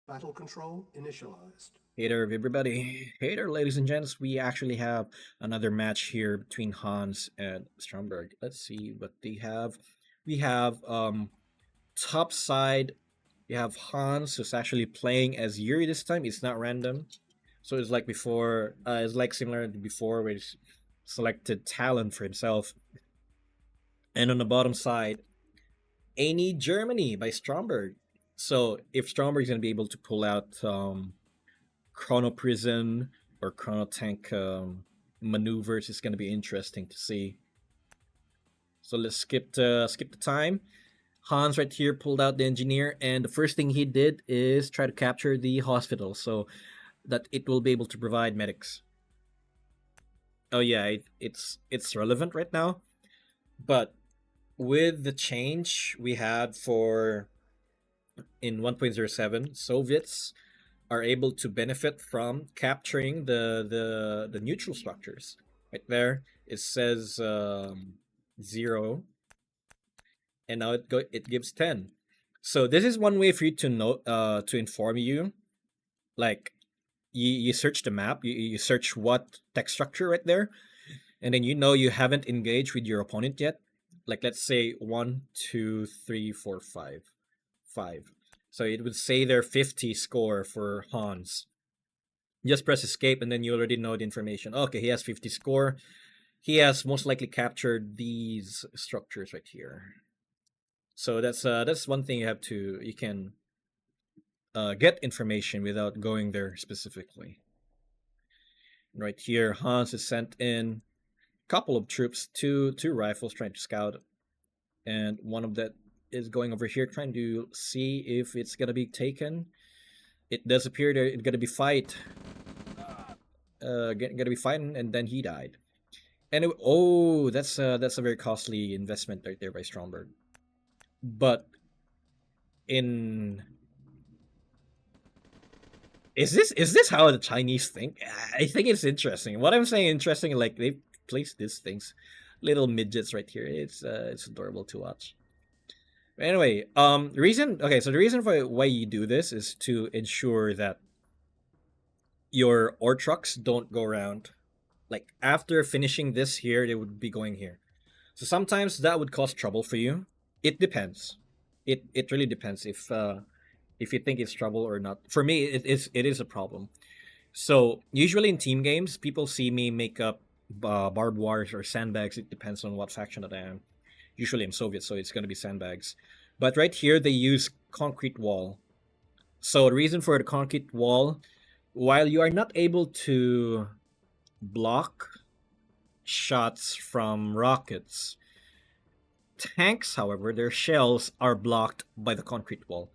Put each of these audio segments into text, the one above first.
Battle control initialized. Hey there, everybody. Hey there, ladies and gents. We actually have another match here between Hans and Stromberg. Let's see what they have. We have top side. We have Hans, who's actually playing as Yuri this time. It's not random, so it's like before. It's like similar to before, where he's selected talent for himself. And on the bottom side, Any Germany by Stromberg. So if Stromberg's gonna be able to pull out Chrono Prison or Chrono Tank maneuvers is going to be interesting to see. So let's skip the time. Hans right here pulled out the engineer, and the first thing he did is try to capture the hospital so that it will be able to provide medics. Oh yeah, it's relevant right now, but with the change we had for in 1.07, Soviets are able to benefit from capturing the neutral structures. Right there, it says 0, and now it gives 10. So this is one way for you to know to inform you. Like you search the map, you search what text structure right there, and then you know you haven't engaged with your opponent yet. Like let's say 1, 2, 3, 4, 5. So it would say their 50 score for Hans. Just press escape and then you already know the information. Okay, he has 50 score. He has most likely captured these structures right here. So that's one thing you can get information without going there specifically. Right here, Hans has sent in a couple of troops, two rifles trying to scout, and one of that is going over here trying to see if it's gonna be taken. It does appear that it's gonna be fight. Gonna be fighting, and then he died. And that's a very costly investment right there by Stromberg. But in is this how the Chinese think? I think it's interesting. What I'm saying interesting, like they place these things, little midgets right here. It's adorable to watch. Anyway, the reason for why you do this is to ensure that your ore trucks don't go around. Like after finishing this here, they would be going here. So sometimes that would cause trouble for you. It depends. It really depends if you think it's trouble or not. For me, it is a problem. So usually in team games, people see me make up barbed wires or sandbags. It depends on what faction that I am. Usually I'm Soviet, so it's gonna be sandbags. But right here they use concrete wall. So the reason for the concrete wall, while you are not able to block shots from rockets, tanks, however, their shells are blocked by the concrete wall.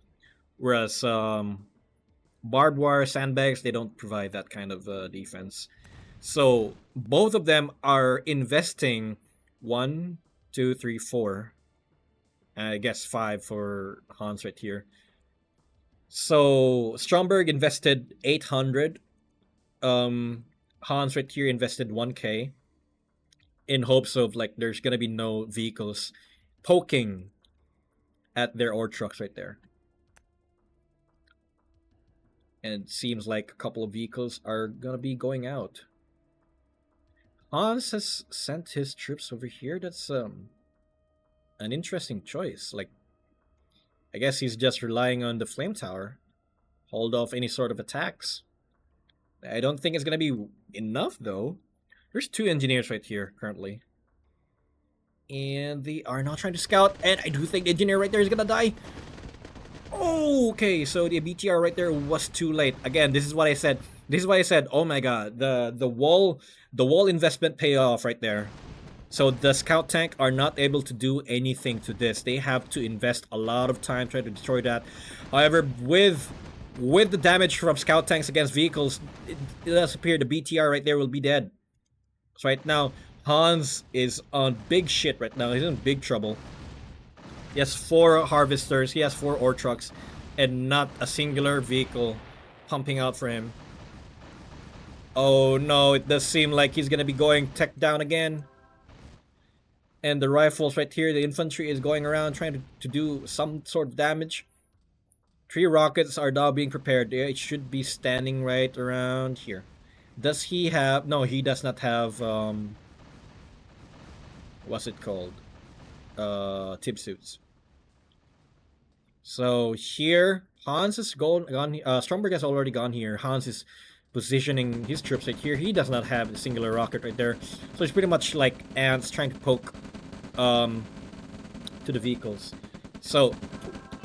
Whereas barbed wire sandbags, they don't provide that kind of defense. So both of them are investing 1, 2, 3, 4. I guess 5 for Hans right here. So Stromberg invested 800. Hans right here invested 1K in hopes of like there's gonna be no vehicles poking at their ore trucks right there. And it seems like a couple of vehicles are gonna be going out. Hans has sent his troops over here. That's an interesting choice. Like I guess he's just relying on the flame tower, hold off any sort of attacks. I don't think it's gonna be enough though. There's 2 engineers right here currently. And they are now trying to scout, and I do think the engineer right there is gonna die. Okay, so the BTR right there was too late. Again, this is what I said. This is why I said, oh my god, the wall investment payoff right there. So the scout tank are not able to do anything to this. They have to invest a lot of time trying to destroy that. However, with the damage from scout tanks against vehicles, it does appear the BTR right there will be dead. So right now, Hans is on big shit right now. He's in big trouble. He has 4 harvesters, he has 4 ore trucks, and not a singular vehicle pumping out for him. Oh no, it does seem like he's gonna be going tech down again. And the rifles right here, the infantry is going around trying to do some sort of damage. 3 rockets are now being prepared. It should be standing right around here. Does he have... No, he does not have... what's it called? Tip suits. So here, Hans is gone. Stromberg has already gone here. Hans is positioning his troops right here. He does not have a singular rocket right there. So it's pretty much like ants trying to poke to the vehicles. So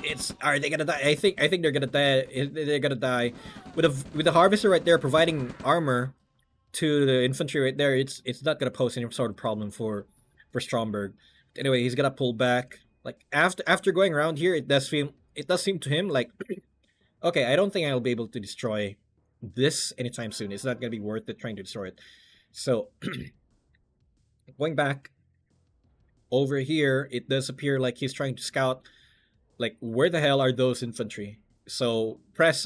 it's... Are they gonna die? I think they're gonna die. They're gonna die. With the harvester right there providing armor to the infantry right there, it's not gonna pose any sort of problem for Stromberg. Anyway, he's gonna pull back. Like after going around here, it does seem to him like, okay, I don't think I'll be able to destroy this anytime soon. It's not gonna be worth it trying to destroy it. So going back over here, it does appear like he's trying to scout like where the hell are those infantry. So press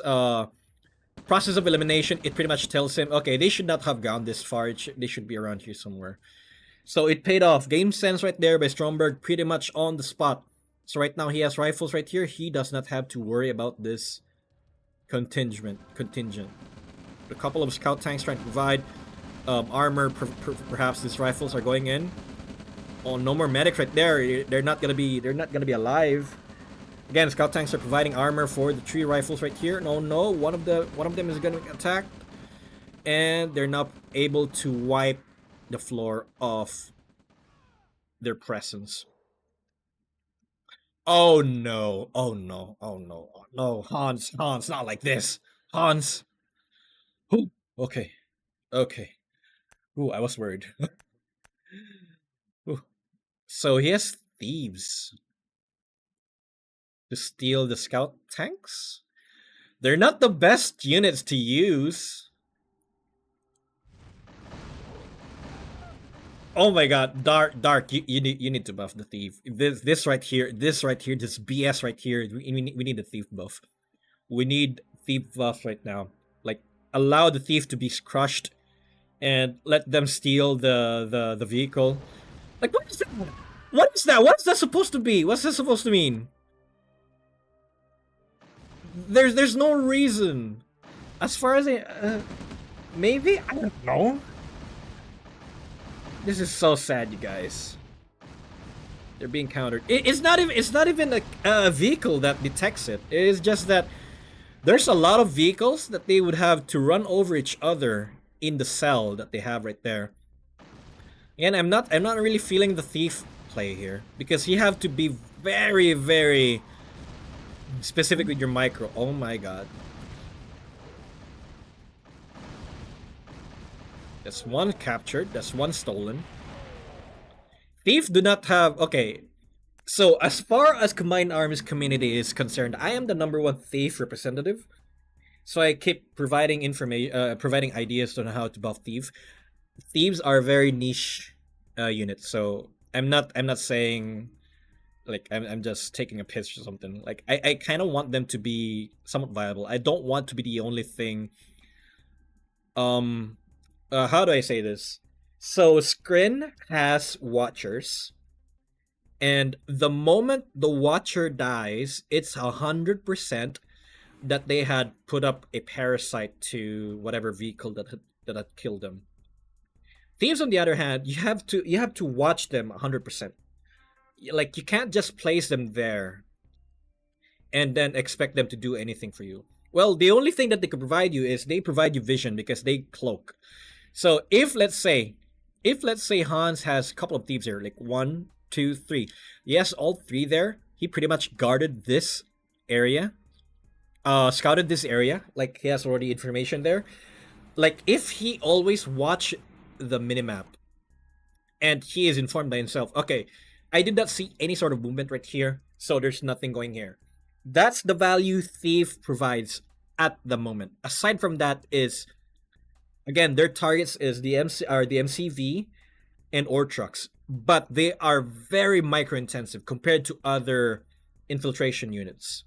process of elimination. It pretty much tells him, okay, they should not have gone this far. They should be around here somewhere. So it paid off. Game sense right there by Stromberg, pretty much on the spot. So right now he has rifles right here. He does not have to worry about this contingent. A couple of scout tanks trying to provide armor. Perhaps these rifles are going in. Oh, no more medics right there. They're not gonna be alive. Again, scout tanks are providing armor for the 3 rifles right here. No, one of them is gonna get attacked, and they're not able to wipe the floor of their presence. Oh no, oh no, oh no, oh no, Hans, not like this. Hans. Ooh, okay. Ooh, I was worried. Ooh. So he has thieves to steal the scout tanks? They're not the best units to use. Oh my god, Dark, you need to buff the thief. This right here, this BS right here, we need a thief buff. We need thief buff right now. Like, allow the thief to be crushed and let them steal the vehicle. Like, what is that? What is that? What's that supposed to be? What's that supposed to mean? There's no reason. As far as maybe, I don't know. This is so sad, you guys. They're being countered. It's not even a vehicle that detects it. It is just that there's a lot of vehicles that they would have to run over each other in the cell that they have right there. And I'm not really feeling the thief play here, because you have to be very, very specific with your micro. Oh my god. That's one captured. That's one stolen. Thief do not have... Okay. So, as far as Combined Arms community is concerned, I am the #1 thief representative. So I keep providing information, providing ideas on how to buff thief. Thieves are very niche units. So I'm not saying like I'm just taking a piss or something. Like I kind of want them to be somewhat viable. I don't want to be the only thing. How do I say this? So Scrin has watchers, and the moment the watcher dies, it's 100% that they had put up a parasite to whatever vehicle that had killed them. Thieves, on the other hand, you have to watch them 100%. Like, you can't just place them there and then expect them to do anything for you. Well, the only thing that they could provide you is they provide you vision, because they cloak. So if let's say Hans has a couple of thieves here, like 1, 2, 3. Yes, all 3 there. He pretty much guarded this area. Scouted this area. Like, he has already information there. Like, if he always watch the minimap and he is informed by himself, okay, I did not see any sort of movement right here, so there's nothing going here. That's the value Thief provides at the moment. Aside from that is, again, their targets is the MCV and ore trucks, but they are very micro intensive compared to other infiltration units.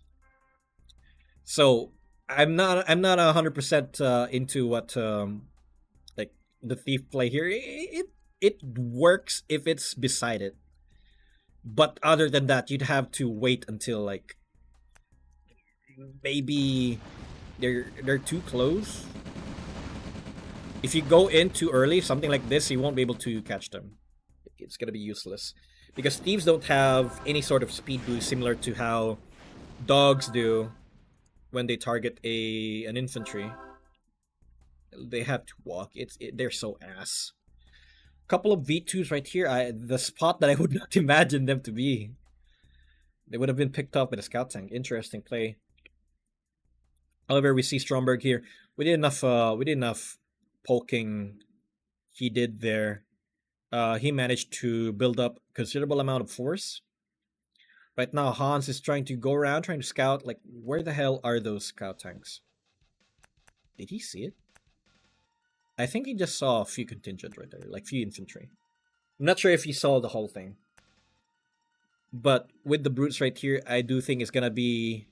So I'm not 100% into what like the thief play here. It works if it's beside it, but other than that, you'd have to wait until like maybe they're too close. If you go in too early, something like this, you won't be able to catch them. It's gonna be useless because thieves don't have any sort of speed boost similar to how dogs do when they target an infantry. They have to walk. They're so ass. Couple of V2s right here. The spot that I would not imagine them to be. They would have been picked up with a scout tank. Interesting play. However, we see Stromberg here. We did enough poking he did there. He managed to build up considerable amount of force. Right now, Hans is trying to go around, trying to scout. Like, where the hell are those scout tanks? Did he see it? I think he just saw a few contingent right there, like few infantry. I'm not sure if he saw the whole thing. But with the brutes right here, I do think it's gonna be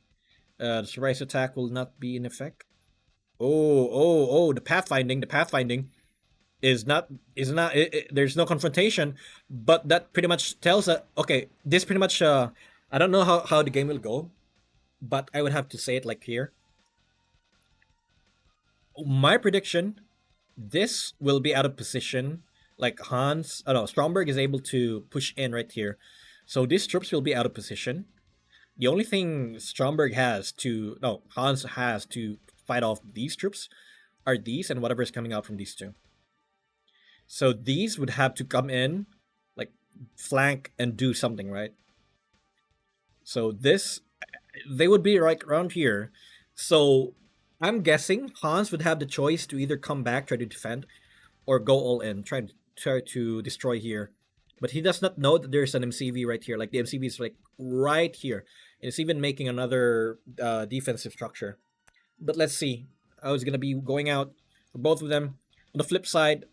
the surprise attack will not be in effect. Oh, the pathfinding is not there's no confrontation, but that pretty much tells that okay, this pretty much I don't know how the game will go, but I would have to say it like here. My prediction, this will be out of position. Like Stromberg is able to push in right here. So these troops will be out of position. The only thing Hans has to fight off these troops are these and whatever is coming out from these two. So these would have to come in, like flank and do something, right? So they would be right around here. So I'm guessing Hans would have the choice to either come back, try to defend, or go all in, try to destroy here. But he does not know that there's an MCV right here. Like the MCV is like right here. And it's even making another defensive structure. But let's see. I was gonna be going out for both of them. On the flip side,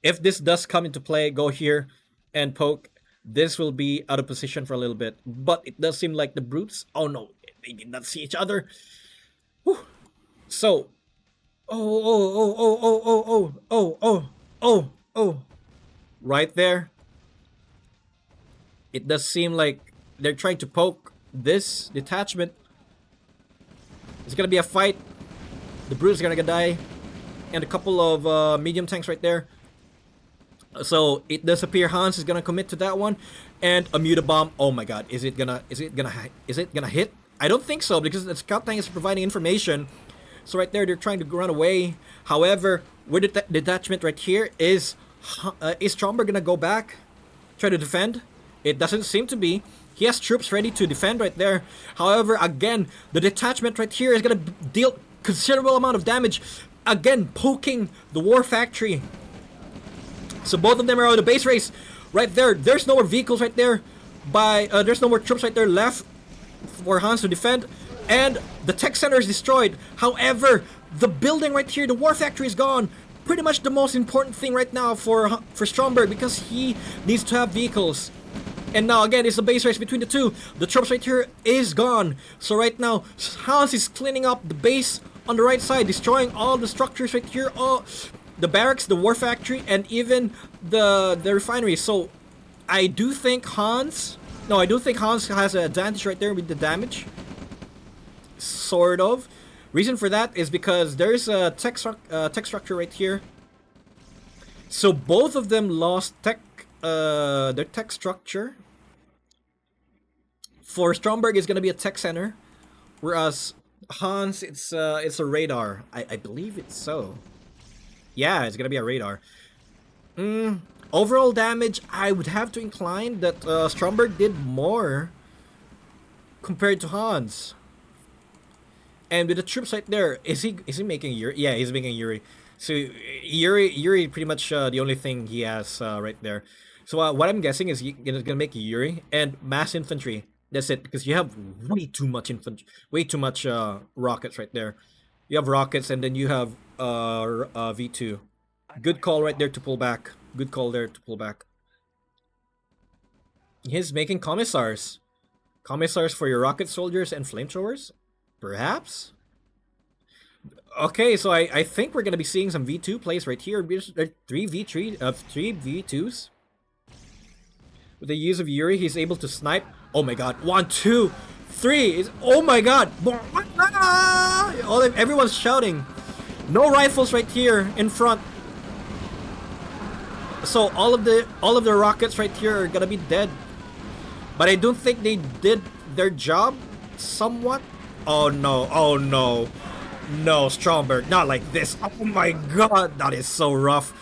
if this does come into play, go here and poke. This will be out of position for a little bit. But it does seem like the brutes. Oh no, they did not see each other. Whew. So, right there. It does seem like they're trying to poke this detachment. It's gonna be a fight. The brutes are gonna die, and a couple of medium tanks right there. So it does appear Hans is gonna commit to that one, and a mutibomb. Oh my god, is it gonna hit? I don't think so because the scout tank is providing information. So right there, they're trying to run away. However, with the detachment right here, is Stromberg gonna go back, try to defend? It doesn't seem to be. He has troops ready to defend right there. However, again, the detachment right here is gonna deal considerable amount of damage. Again, poking the war factory. So both of them are on the base race right there. There's no more vehicles right there. There's no more troops right there left for Hans to defend. And the tech center is destroyed. However, the building right here, the war factory is gone. Pretty much the most important thing right now for Stromberg because he needs to have vehicles. And now again, it's a base race between the two. The troops right here is gone. So right now, Hans is cleaning up the base on the right side, destroying all the structures right here. All the barracks, the war factory, and even the refinery. So I do think Hans has an advantage right there with the damage. Sort of. Reason for that is because there's a tech structure right here. So both of them lost their tech structure. For Stromberg, it's gonna be a tech center, whereas Hans, it's a radar. I believe it's so. Yeah, it's gonna be a radar. Overall damage, I would have to incline that Stromberg did more compared to Hans. And with the troops right there, is he making Yuri? Yeah, he's making Yuri. So Yuri pretty much the only thing he has right there. So what I'm guessing is he's gonna make Yuri and mass infantry. That's it, because you have way too much rockets right there. You have rockets and then you have V2. Good call right there to pull back. Good call there to pull back. He's making commissars. Commissars for your rocket soldiers and flamethrowers? Perhaps? Okay, so I think we're gonna be seeing some V2 plays right here. There's 3 V2s. With the use of Yuri, he's able to snipe. Oh my god, 1, 2, 3. Oh my god! Everyone's shouting. No rifles right here in front. So all of the rockets right here are gonna be dead. But I don't think they did their job somewhat. Oh no, oh no. No, Stromberg, not like this. Oh my god, that is so rough.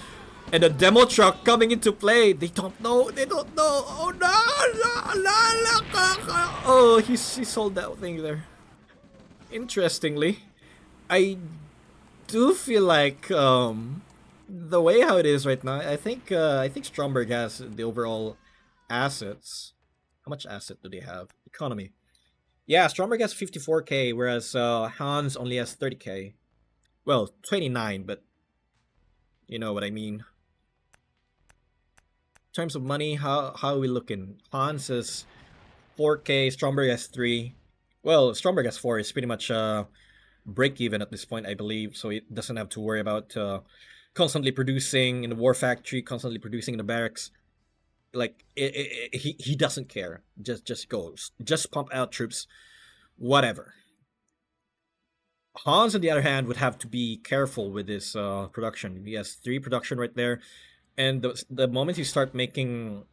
And the demo truck coming into play. They don't know. They don't know. Oh no. Oh, he sold that thing there. Interestingly, I do feel like the way how it is right now, I think Stromberg has the overall assets. How much asset do they have? Economy. Yeah, Stromberg has 54k, whereas Hans only has 30k. Well, 29, but you know what I mean. In terms of money, how are we looking? Hans has 4k, Stromberg has 3. Well, Stromberg has 4. It's pretty much break even at this point, I believe, so it doesn't have to worry about constantly producing in the war factory, constantly producing in the barracks. Like he doesn't care. Just goes. Just pump out troops, whatever. Hans, on the other hand, would have to be careful with his production. He has 3 production right there, and the moment you start making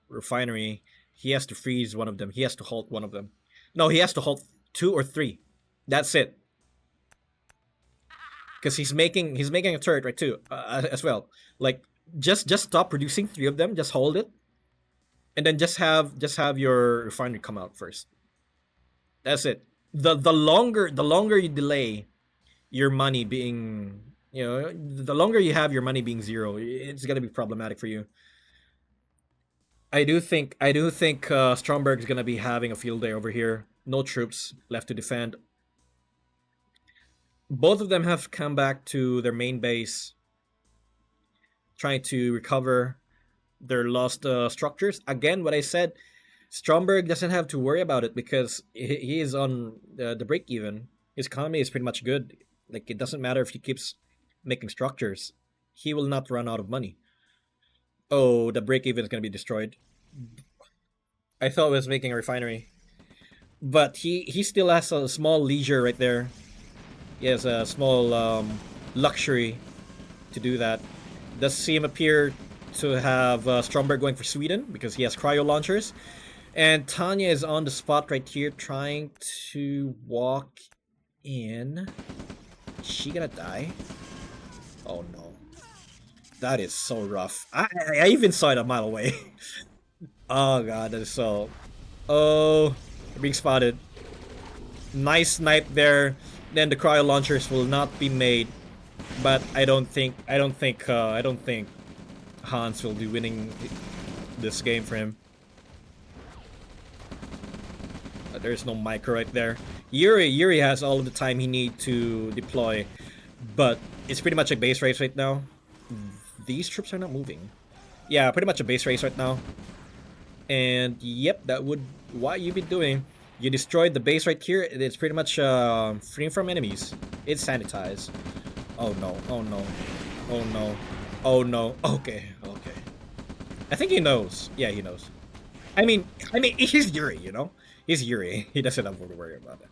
refinery, he has to freeze one of them. He has to halt one of them. No, he has to halt 2 or 3. That's it. Because he's making a turret right too, as well. Like just stop producing 3 of them. Just hold it, and then just have your refinery come out first. That's it. The longer you delay your money being, the longer you have your money being 0, it's gonna be problematic for you. I do think Stromberg is gonna be having a field day over here. No troops left to defend. Both of them have come back to their main base, trying to recover their lost structures. Again, what I said, Stromberg doesn't have to worry about it because he is on the break even. His economy is pretty much good. Like, it doesn't matter if he keeps making structures. He will not run out of money. Oh, the break even is going to be destroyed. I thought it was making a refinery. But he still has a small leisure right there. He has a small luxury to do that. Does see him appear to have Stromberg going for Sweden because he has cryo launchers. And Tanya is on the spot right here trying to walk in. Is she gonna die? Oh no. That is so rough. I even saw it a mile away. Oh god, that is so... Oh, being spotted. Nice snipe there. Then the cryo launchers will not be made. But I don't think Hans will be winning this game for him. There's no micro right there. Yuri has all of the time he needs to deploy, but it's pretty much a base race right now. These troops are not moving. Yeah, pretty much a base race right now. And yep, that would what you be doing. You destroyed the base right here. It's pretty much free from enemies. It's sanitized. Oh no! Oh no! Oh no! Oh no! Okay, okay. I think he knows. Yeah, he knows. I mean, he's Yuri, you know. He's Yuri. He doesn't have to worry about that.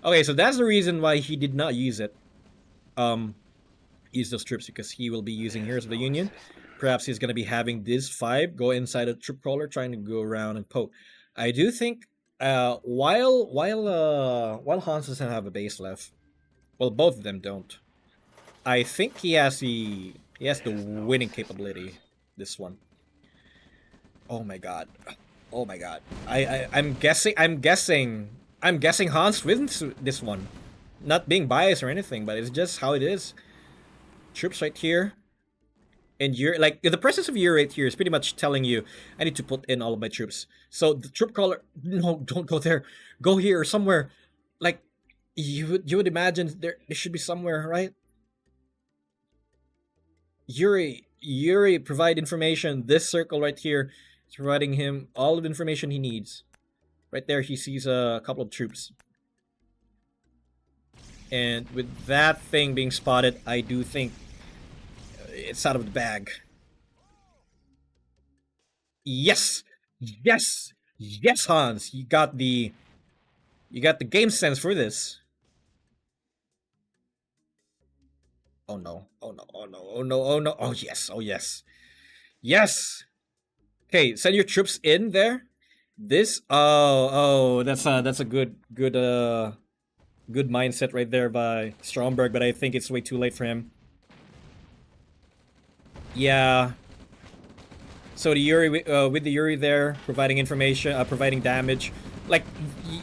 Okay, so that's the reason why he did not use it. Use those troops because he will be using Heroes of the Union. Perhaps he's gonna be having these 5 go inside a troop crawler, trying to go around and poke. I do think while Hans doesn't have a base left, well, both of them don't. I think he has the winning capability. This one. Oh my god. Oh my god. I'm guessing Hans wins this one. Not being biased or anything, but it's just how it is. Troops right here. And you're like the presence of Yuri right here is pretty much telling you I need to put in all of my troops. So the troop caller, no, don't go there. Go here or somewhere. Like you would imagine there should be somewhere, right? Yuri provide information. This circle right here is providing him all of the information he needs. Right there, he sees a couple of troops. And with that thing being spotted, I do think it's out of the bag. Yes! Yes! Yes, Hans, you got the game sense for this. Oh no! Oh no! Oh no! Oh no! Oh no! Oh yes! Oh yes! Yes! Okay, send your troops in there. This that's a good mindset right there by Stromberg, but I think it's way too late for him. Yeah. So the Yuri with the Yuri there providing information, providing damage, like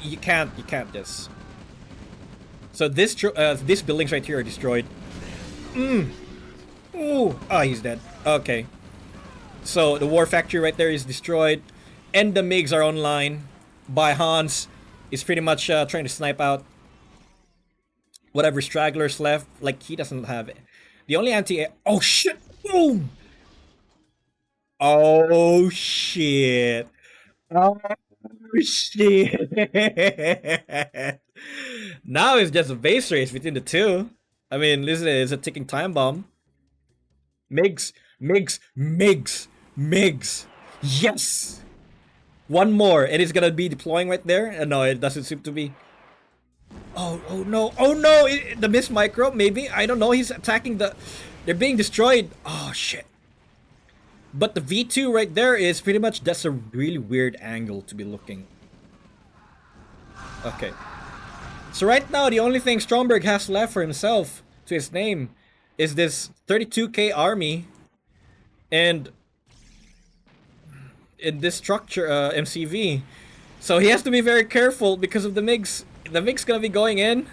you can't this. So this buildings right here are destroyed. Ooh, oh he's dead. Okay. So the war factory right there is destroyed, and the MiGs are online. By Hans, is pretty much trying to snipe out whatever stragglers left. Like he doesn't have it. The only anti. Oh shit! Boom! Oh shit! Oh shit! Now it's just a base race between the two. I mean, this is a ticking time bomb. MiGs, MiGs, MiGs, MiGs. Yes! One more, and it's gonna be deploying right there. No, it doesn't seem to be. Oh no! Oh no! The miss micro, maybe. I don't know. He's attacking the. They're being destroyed. Oh shit! But the V2 right there is pretty much. That's a really weird angle to be looking. Okay. So right now, the only thing Stromberg has left for himself to his name is this 32k army, and in this structure, MCV. So he has to be very careful because of the MiGs. The MiG's gonna be going in,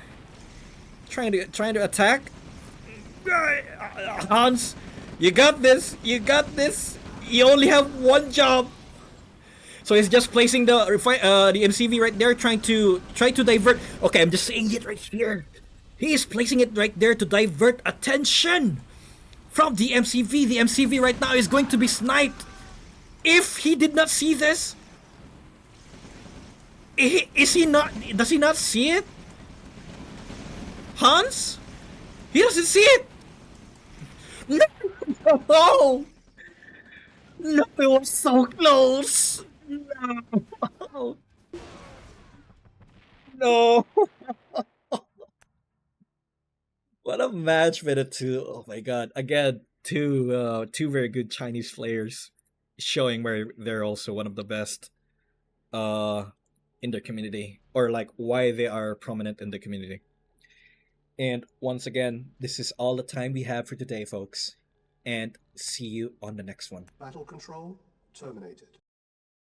trying to attack. Hans, you got this. You got this. You only have one job. So he's just placing the MCV right there, trying to divert. Okay, I'm just saying it right here. He is placing it right there to divert attention from the MCV. The MCV right now is going to be sniped. If he did not see this, is he not? Does he not see it? Hans? He doesn't see it. No! No, it was so close. No. No. What a match for the two. Oh my god. Again, two very good Chinese players showing where they're also one of the best uh in their community, or like why they are prominent in the community. And once again, this is all the time we have for today, folks. And see you on the next one. Battle control terminated.